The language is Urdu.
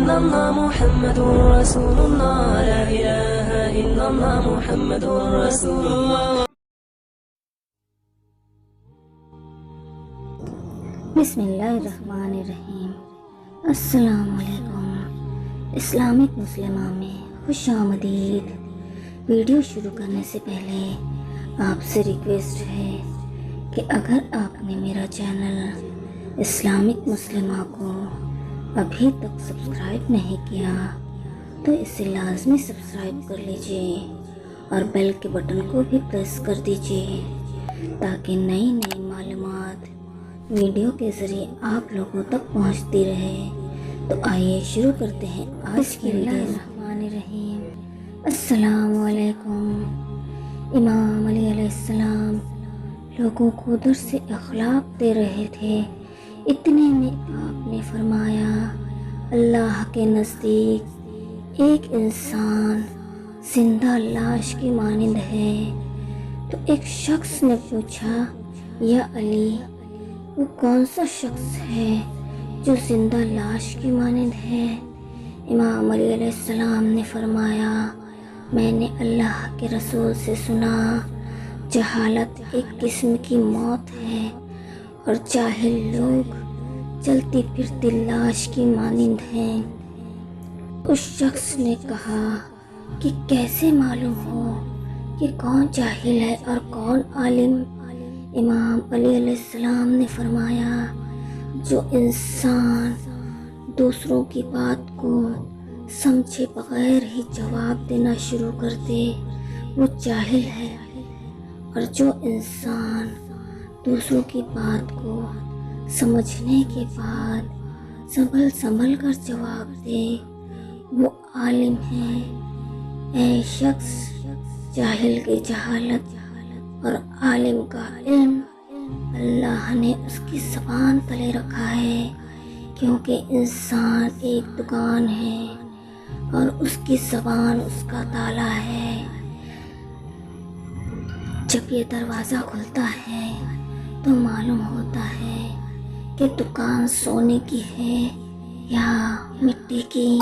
إلا الله محمد رسول الله لا إله إلا الله محمد رسول الله. بسم اللہ الرحمن الرحیم. السلام علیکم. اسلامک مسلمہ میں خوش آمدید. ویڈیو شروع کرنے سے پہلے آپ سے ریکویسٹ ہے کہ اگر آپ نے میرا چینل اسلامک مسلمہ کو ابھی تک سبسکرائب نہیں کیا تو اسے لازمی سبسکرائب کر لیجئے اور بیل کے بٹن کو بھی پریس کر دیجئے تاکہ نئی نئی معلومات ویڈیو کے ذریعے آپ لوگوں تک پہنچتی رہے. تو آئیے شروع کرتے ہیں آج کی ویڈیو. الرحمن الرحیم. السلام علیکم. امام علی علیہ السلام لوگوں کو درس اخلاق دے رہے تھے. اتنے میں آپ نے فرمایا اللہ کے نزدیک ایک انسان زندہ لاش کی مانند ہے. تو ایک شخص نے پوچھا یا علی وہ کون سا شخص ہے جو زندہ لاش کی مانند ہے؟ امام علی علیہ السلام نے فرمایا میں نے اللہ کے رسول سے سنا جہالت ایک قسم کی موت ہے اور جاہل لوگ چلتی پھرتی لاش کی مانند ہیں. اس شخص نے کہا کہ کیسے معلوم ہو کہ کون جاہل ہے اور کون عالم؟ امام علی علیہ السلام نے فرمایا جو انسان دوسروں کی بات کو سمجھے بغیر ہی جواب دینا شروع کر دے وہ جاہل ہے، اور جو انسان دوسروں کی بات کو سمجھنے کے بعد سنبھل کر جواب دے وہ عالم ہے. اے شخص، جاہل کی جہالت اور عالم کا علم اللہ نے اس کی زبان تلے رکھا ہے، کیونکہ انسان ایک دکان ہے اور اس کی زبان اس کا تالا ہے. جب یہ دروازہ کھلتا ہے تو معلوم ہوتا ہے کہ دکان سونے کی ہے یا مٹی کی.